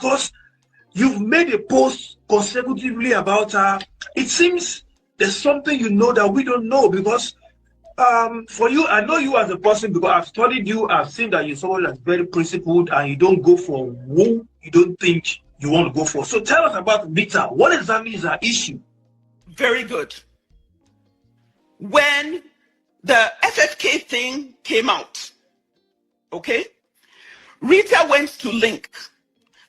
because you've made a post consecutively about her. It seems there's something you know that we don't know, because for you, I know you as a person because I've studied you. I've seen that you're someone that's very principled and you don't go for who you don't think you want to go for. So tell us about Rita. What exactly is her issue? Very good. When the FFK thing came out, okay, Rita went to Link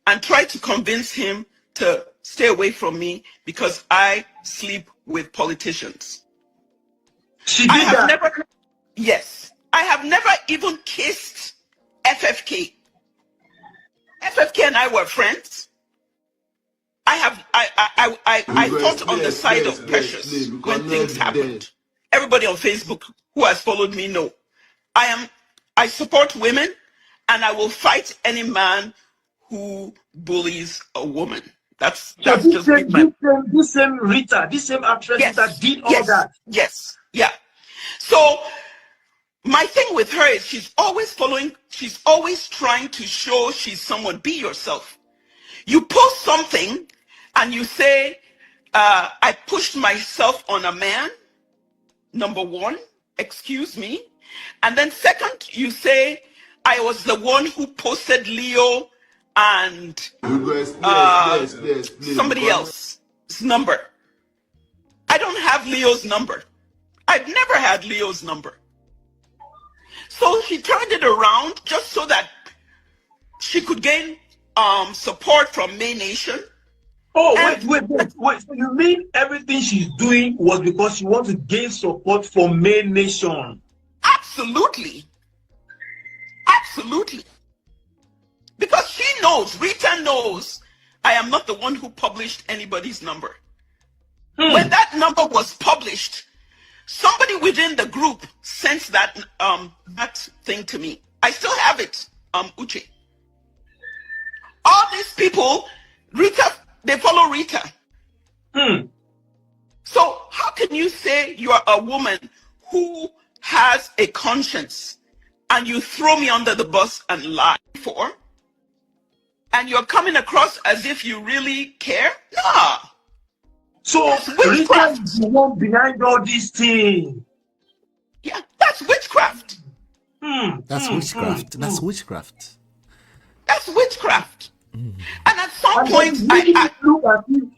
and tried to convince him to stay away from me because I sleep with politicians. She did that. Yes, I have never even kissed FFK. FFK and I were friends. I thought on the side of Precious when things happened. Everybody on Facebook who has followed me know I support women, and I will fight any man who bullies a woman. That's just this same Rita, this same actress that did all that. Yes, yeah. So my thing with her is she's always trying to show she's someone. Be yourself. You post something and you say, I pushed myself on a man, number one, excuse me. And then second, you say, I was the one who posted Leo and somebody else's number. I don't have Leo's number. I've never had Leo's number. So she turned it around just so that she could gain support from May Nation. Oh, wait. So you mean everything she's doing was because she wants to gain support from May Nation? Absolutely. Absolutely. Because she knows, Rita knows, I am not the one who published anybody's number. When that number was published, somebody within the group sent that thing to me. I still have it, Uche. All these people, Rita, they follow Rita. So how can you say you are a woman who has a conscience and you throw me under the bus and lie for? And you're coming across as if you really care? Nah. So Rita is the one behind all these things. Yeah, that's witchcraft. That's witchcraft. That's witchcraft. That's witchcraft. And at some point,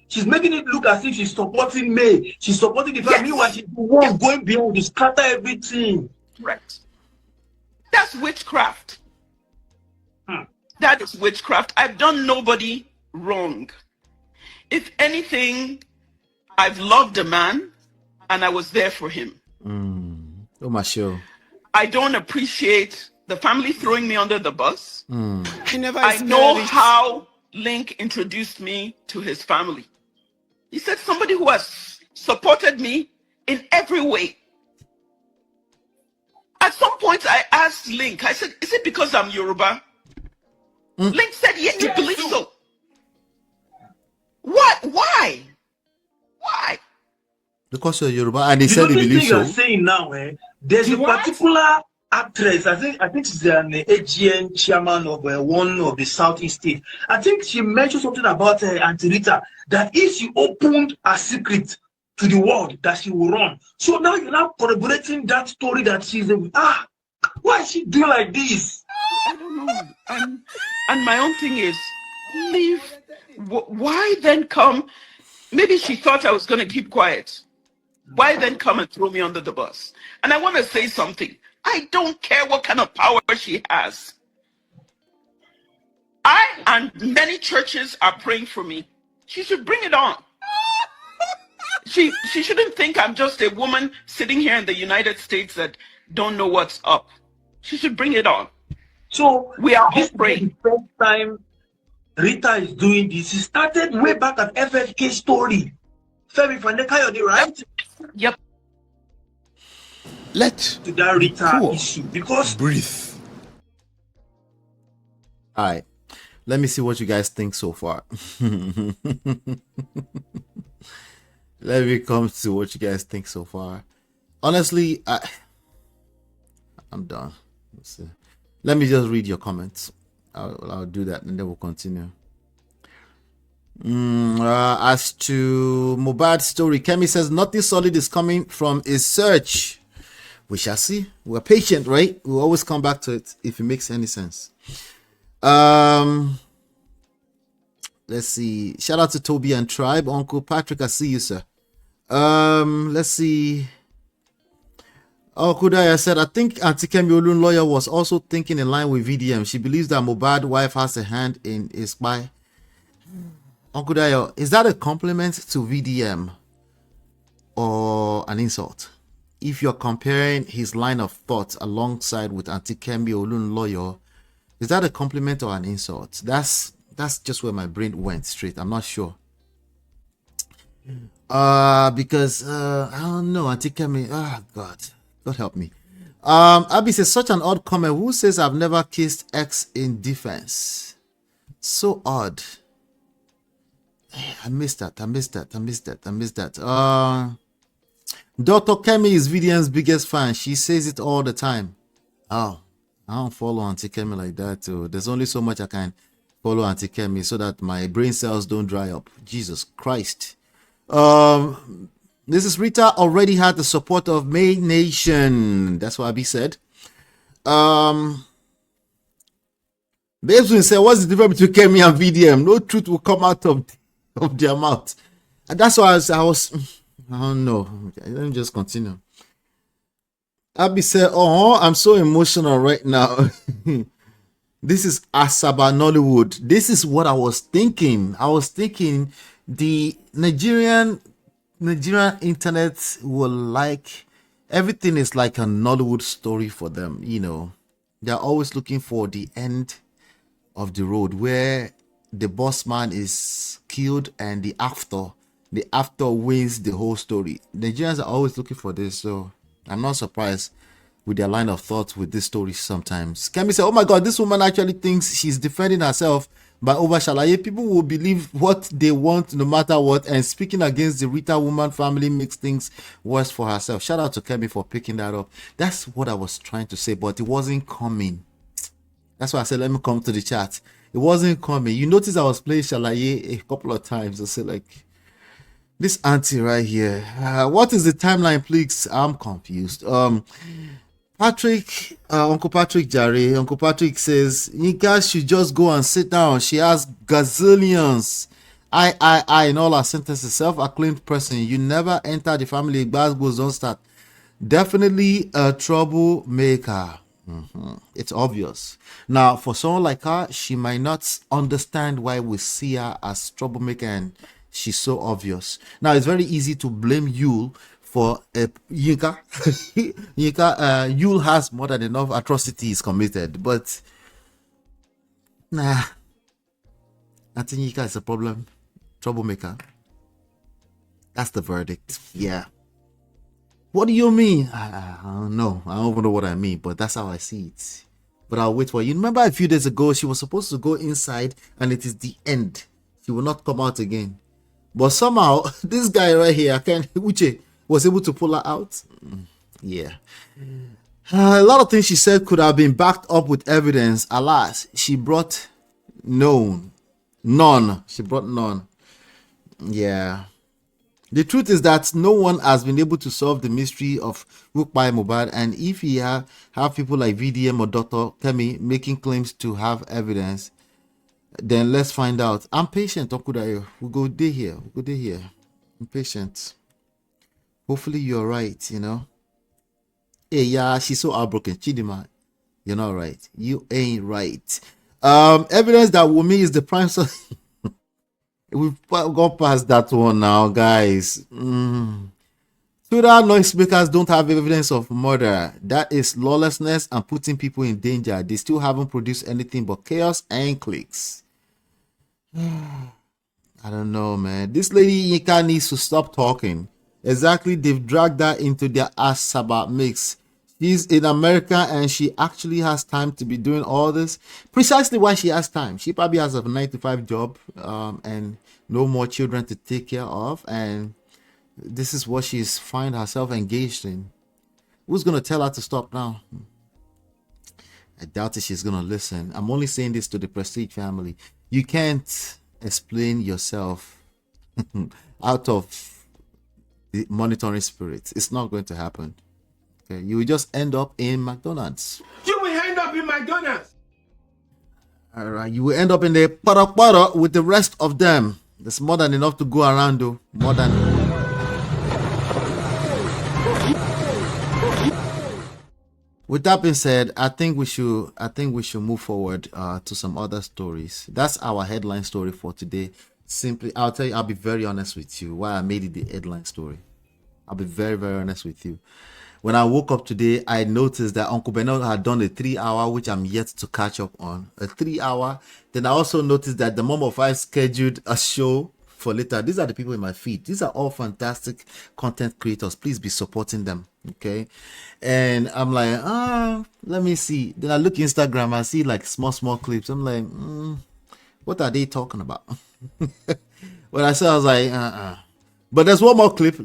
she's making it look as if she's supporting May. She's supporting the family while she's the one going beyond to scatter everything. Correct. That's witchcraft. That is witchcraft. I've done nobody wrong. If anything, I've loved a man and I was there for him. Oh, my show. I don't appreciate the family throwing me under the bus. I know how Link introduced me to his family. He said somebody who has supported me in every way. At some point, I asked Link, I said, is it because I'm Yoruba? Link said, yes, you believe so. What? Why? Why? Because you're Yoruba, and he said he believes so. You're saying now, there's a particular actress. I think she's an AGN chairman of one of the Southeast states. I think she mentioned something about Auntie Rita, that if she opened a secret to the world, that she will run. So now you're now corroborating that story that she's why is she doing like this? I don't know. And my own thing is, leave. Why then come? Maybe she thought I was going to keep quiet. Why then come and throw me under the bus? And I want to say something. I don't care what kind of power she has. I and many churches are praying for me. She should bring it on. She shouldn't think I'm just a woman sitting here in the United States that don't know what's up. She should bring it on. So we are this all praying. Is the first time Rita is doing this. It started way back at FFK story. Femi Fanekayode, right? Yep. To that Rita issue because breathe. All right, let me see what you guys think so far. Let me come to what you guys think so far. Honestly, I'm done. Let's see. Let me just read your comments. I'll do that and then we'll continue. As to Mohbad's story, Kemi says nothing solid is coming from his search. We shall see. We're patient, right? We'll always come back to it if it makes any sense. Let's see. Shout out to Toby and Tribe. Uncle Patrick, I see you, sir. Let's see. Oh, Kudaya said, I think Auntie Kemi Olun lawyer was also thinking in line with VDM. She believes that Mohbad's wife has a hand in his spy. Uncle Dayo, is that a compliment to VDM or an insult? If you're comparing his line of thought alongside with Auntie Kemi Olun lawyer, is that a compliment or an insult? That's just where my brain went straight. I'm not sure. Because I don't know, Auntie Kemi. God help me. Abby says, such an odd comment. Who says I've never kissed X in defense? So odd. I missed that. Dr. Kemi is VDM's biggest fan. She says it all the time. Oh, I don't follow Auntie Kemi like that too. There's only so much I can follow Auntie Kemi so that my brain cells don't dry up. Jesus Christ. This is Rita already had the support of May Nation. That's what Abby said. Babes will say, what's the difference between Kemi and VDM? No truth will come out of their mouth. And that's why I was I don't know. Okay, let me just continue. Abby said, oh, I'm so emotional right now. This is Asaba Nollywood. This is what I was thinking. I was thinking the Nigerian internet will like everything is like a Nollywood story for them. You know, they're always looking for the end of the road where the boss man is killed and the after wins the whole story. Nigerians are always looking for this, so I'm not surprised with their line of thought with this story sometimes. Kemi said, oh my god, this woman actually thinks she's defending herself by over Shalaye. People will believe what they want no matter what, and speaking against the Rita woman family makes things worse for herself. Shout out to Kemi for picking that up. That's what I was trying to say, but it wasn't coming. That's why I said, let me come to the chat. It wasn't coming. You notice I was playing Shalaye a couple of times. I said, like, this auntie right here. What is the timeline, please? I'm confused. Patrick, Uncle Patrick Jare. Uncle Patrick says, Yinka should just go and sit down. She has gazillions. I, in all her sentences, self-acclaimed person. You never enter the family. Goes don't start. Definitely a troublemaker. It's obvious. Now, for someone like her, she might not understand why we see her as troublemaker and she's so obvious. Now, it's very easy to blame Yule for Yinka. Yule has more than enough atrocities committed, but nah, I think Yinka is a troublemaker. That's the verdict. Yeah. What do you mean? I don't know. I don't even know what I mean, but that's how I see it. But I'll wait for you. Remember a few days ago, she was supposed to go inside and it is the end. She will not come out again. But somehow, this guy right here, Uche, was able to pull her out. Yeah. A lot of things she said could have been backed up with evidence. Alas, she brought none. She brought none. Yeah. The truth is that no one has been able to solve the mystery of Rukpai Mohbad, and if you have people like VDM or Dr. Kemi making claims to have evidence, then let's find out. I'm patient, Okudayo. We'll go day here. I'm patient. Hopefully you're right, you know. Hey, yeah, she's so heartbroken. Chidima, you're not right. You ain't right. Evidence that Wumi is the prime source. We've gone past that one now, guys. Twitter noisemakers don't have evidence of murder. That is lawlessness and putting people in danger. They still haven't produced anything but chaos and clicks. I don't know, man. This lady Yinka needs to stop talking. Exactly, they've dragged her into their Asaba mix. She's in America and she actually has time to be doing all this. Precisely why she has time. She probably has a 9-to-5 job and no more children to take care of. And this is what she's find herself engaged in. Who's going to tell her to stop now? I doubt if she's going to listen. I'm only saying this to the Prestige family. You can't explain yourself out of the monitoring spirit. It's not going to happen. Okay, you will just end up in McDonald's. You will end up in McDonald's. All right, you will end up in the para with the rest of them. There's more than enough to go around, though. More than. With that being said, I think we should move forward to some other stories. That's our headline story for today. Simply, I'll be very honest with you why I made it the headline story. I'll be very, very honest with you. When I woke up today, I noticed that Uncle Bernard had done a 3-hour, which I'm yet to catch up on. A 3-hour. Then I also noticed that the Mom of Five scheduled a show for later. These are the people in my feed. These are all fantastic content creators. Please be supporting them. Okay. And I'm like, let me see. Then I look Instagram, I see like small clips. I'm like, what are they talking about? When I saw, I was like, But there's one more clip.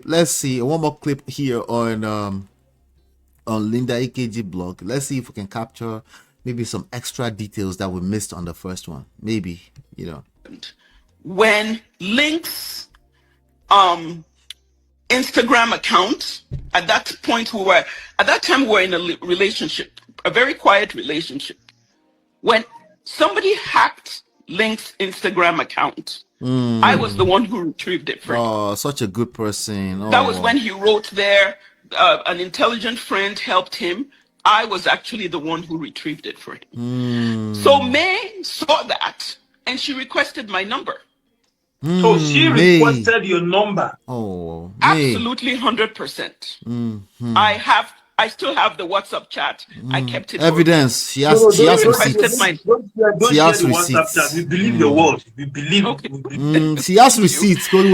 Let's see. One more clip here on Linda AKG blog. Let's see if we can capture maybe some extra details that we missed on the first one. Maybe, When Link's Instagram account, at that time we were in a relationship, a very quiet relationship. When somebody hacked Link's Instagram account, I was the one who retrieved it for him. Oh, such a good person. That was when he wrote there, an intelligent friend helped him. I was actually the one who retrieved it for him. So May saw that and she requested my number. So she requested your number. Oh, absolutely 100%. I still have the WhatsApp chat. I kept it. Evidence. She has receipts. She has receipts. We believe your word. We believe. Okay. She has receipts. And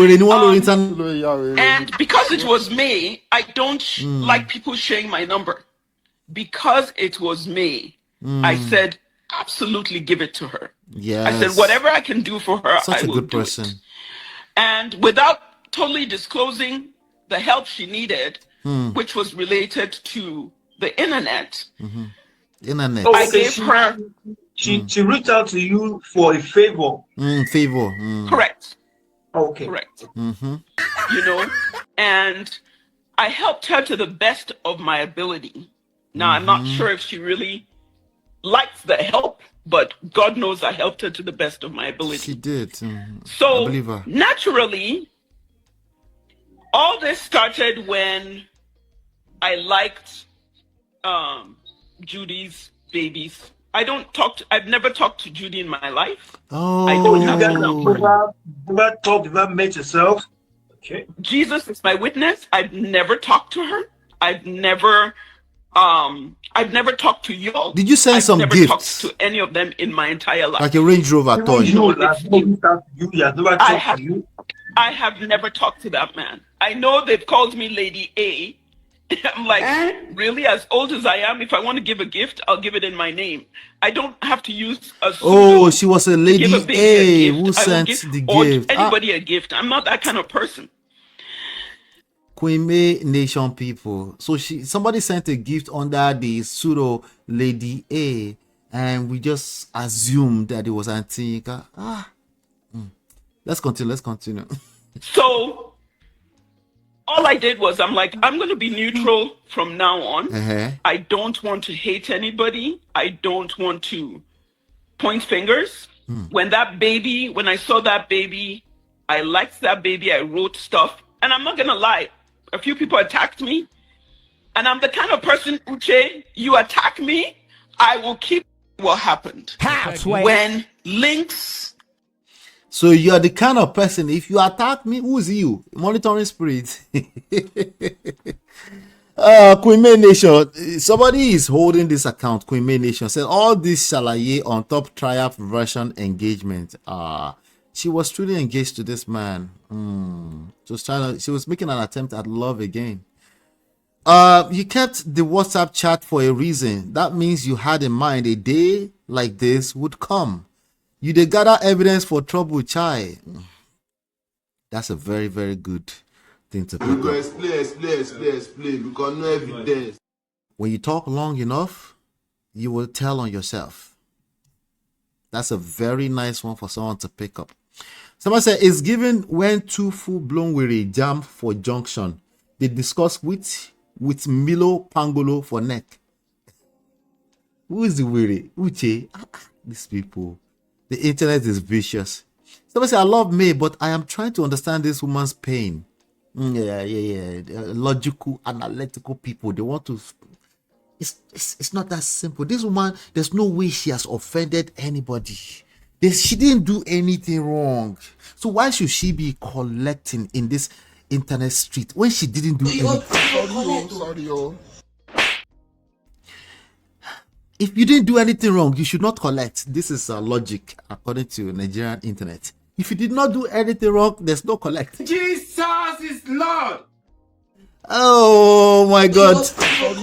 because it was May, I don't like people sharing my number. Because it was May, I said, absolutely give it to her. Yes. I said, whatever I can do for her, Such I a will good do person. it. And without totally disclosing the help she needed, which was related to the internet, I gave her. She reached out to you for a favor. Correct. Okay. Correct. And I helped her to the best of my ability. Now, I'm not sure if she really likes the help, but God knows I helped her to the best of my ability. She did. So naturally, all this started when I liked Judy's babies. I've never talked to Judy in my life. Oh, I don't you have guys her have never talked, never met yourself. Okay. Jesus is my witness. I've never talked to her. I've never talked to y'all. Did you send some never gifts? Talked to any of them in my entire life. Like a Range Rover toy. I have never talked to that man. I know they've called me Lady A. I'm like, really? As old as I am, if I want to give a gift, I'll give it in my name. I don't have to use a pseudo. Oh, she was a Lady A who sent the gift. Anybody a gift. I'm not that kind of person. Queen May Nation people. So somebody sent a gift under the pseudo Lady A, and we just assumed that it was Auntie Yinka. Let's continue. So all I did was I'm going to be neutral from now on. I don't want to hate anybody. I don't want to point fingers. When I saw that baby, I liked that baby. I wrote stuff. And I'm not going to lie. A few people attacked me. And I'm the kind of person, Uche, you attack me, I will keep what happened. When Links. So you are the kind of person, if you attack me, who's you? Monitoring spirit. Queen May Nation, somebody is holding this account. Queen May Nation said all this shalaye on top triumph version engagement. She was truly engaged to this man. She was making an attempt at love again. You kept the WhatsApp chat for a reason. That means you had in mind a day like this would come. You did gather evidence for trouble, chai. That's a very, very good thing to pick up. Explain, because no evidence. When you talk long enough, you will tell on yourself. That's a very nice one for someone to pick up. Someone said, it's given when two full-blown weary jam for junction. They discuss with Milo Pangolo for neck. Who is the weary? Uche. These people. The internet is vicious. Someone said, I love May, but I am trying to understand this woman's pain. Yeah. Logical, analytical people. They want to... It's not that simple. This woman, there's no way she has offended anybody. She didn't do anything wrong. So why should she be collecting in this internet street when she didn't do anything? Sorry. If you didn't do anything wrong, you should not collect. This is logic according to Nigerian internet. If you did not do anything wrong, there's no collect. Jesus is Lord. Oh my God. Sorry.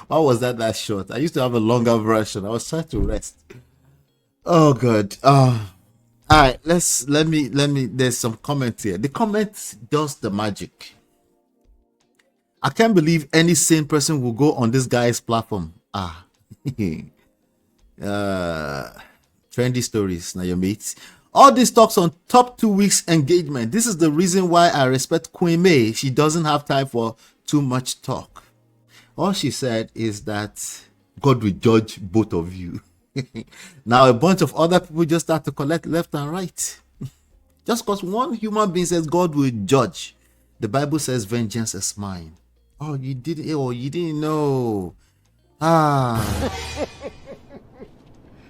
Why was that short? I used to have a longer version. I was trying to rest. Oh God. All right. Let me. There's some comments here. The comment does the magic. I can't believe any sane person will go on this guy's platform. Trendy stories. Now your mates. All these talks on top 2 weeks engagement. This is the reason why I respect Queen May. She doesn't have time for too much talk. All she said is that God will judge both of you. Now a bunch of other people just start to collect left and right. Just because one human being says God will judge, the Bible says vengeance is mine. Oh, you didn't know.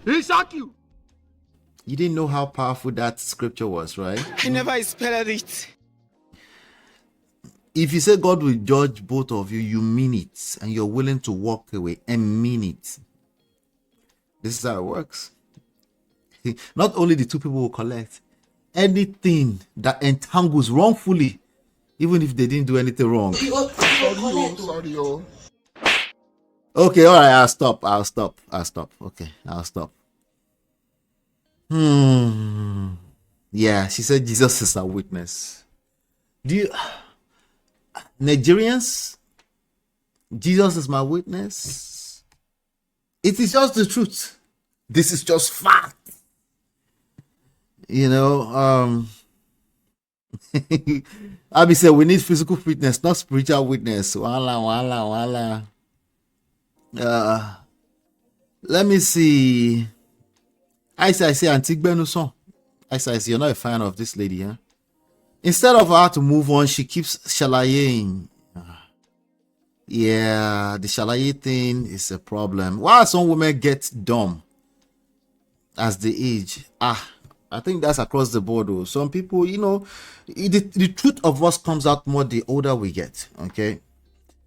He shock you. You didn't know how powerful that scripture was, right? I never expected it. If you say God will judge both of you, you mean it, and you're willing to walk away and mean it. This is how it works. Not only the two people will collect, anything that entangles wrongfully, even if they didn't do anything wrong. Sorry. Okay, all right, I'll stop. Okay, I'll stop. Yeah, she said Jesus is a witness. Do you... Nigerians, Jesus is my witness. It is just the truth. This is just fact. You know, Abby said we need physical fitness, not spiritual witness. Wala. Let me see. I say Antique Benuson. I say you're not a fan of this lady, huh? Instead of her to move on, she keeps shalaying. Yeah, the shalaye thing is a problem. Why some women get dumb as they age? I think that's across the board though. Some people, you know, the truth of us comes out more the older we get, okay?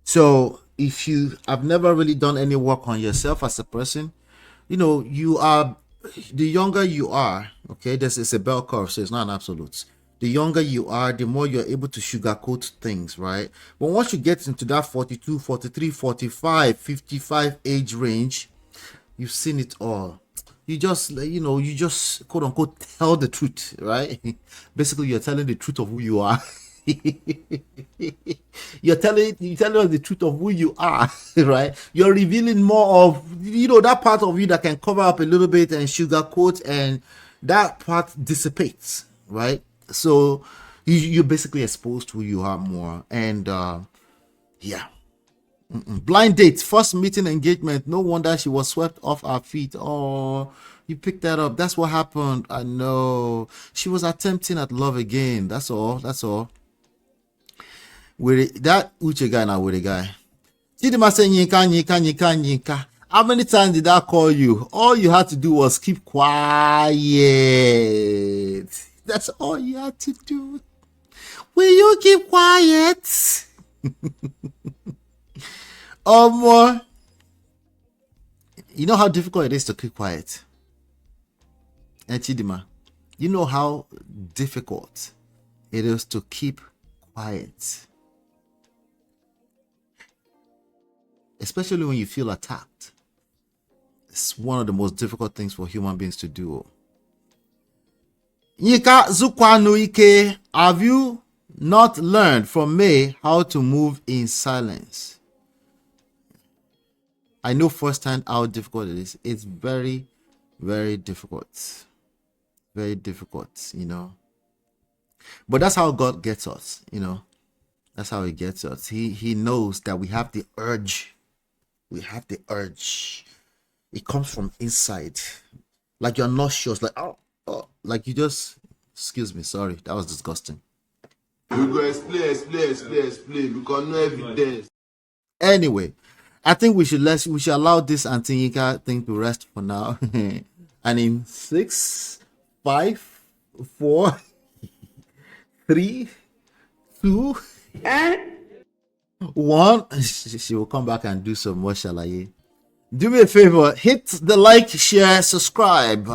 So if you have never really done any work on yourself as a person, you know, the younger you are, okay, this is a bell curve, so it's not an absolute. The younger you are, the more you're able to sugarcoat things, right? But once you get into that 42, 43, 45, 55 age range, you've seen it all. You just, you know, you just quote unquote tell the truth, right? Basically, you're telling the truth of who you are. You're telling us the truth of who you are, right? You're revealing more of, you know, that part of you that can cover up a little bit and sugarcoat, and that part dissipates, right? So you're basically exposed to who you are more. And yeah. Blind date, first meeting engagement. No wonder she was swept off her feet. Oh, you picked that up. That's what happened. I know. She was attempting at love again. That's all. With that Uche guy now with a guy. Chidima saying Yinka. How many times did I call you? All you had to do was keep quiet. That's all you had to do. Will you keep quiet? More. You know how difficult it is to keep quiet. And Chidima, you know how difficult it is to keep quiet. Especially when you feel attacked. It's one of the most difficult things for human beings to do. Yinka Zukwanuike, have you not learned from May how to move in silence? I know firsthand how difficult it is. It's very, very difficult. Very difficult, you know. But that's how God gets us, you know. That's how he gets us. He knows that we have the urge. We have the urge. It comes from inside. Like you're not sure. It's like, oh, like you just, excuse me, sorry. That was disgusting. We go explain, because no evidence. Anyway, I think we should allow this Auntie Yinka thing to rest for now. And in 6, 5, 4, 3, 2, 1, she will come back and do some more shalaye. Do me a favor, hit the like, share, subscribe,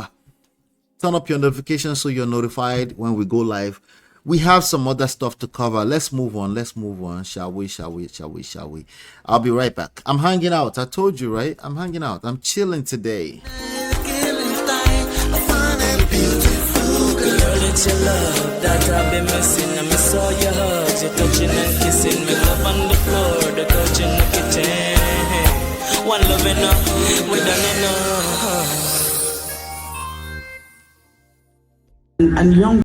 turn up your notifications so you're notified when we go live. We have some other stuff to cover. Let's move on. Shall we? I'll be right back. I'm hanging out. I told you, right? I'm hanging out. I'm chilling today. It's your love that I've been missing. I miss all your hugs, your touching and kissing. Me love on the floor, the couch in the kitchen. One love enough, we done enough. And young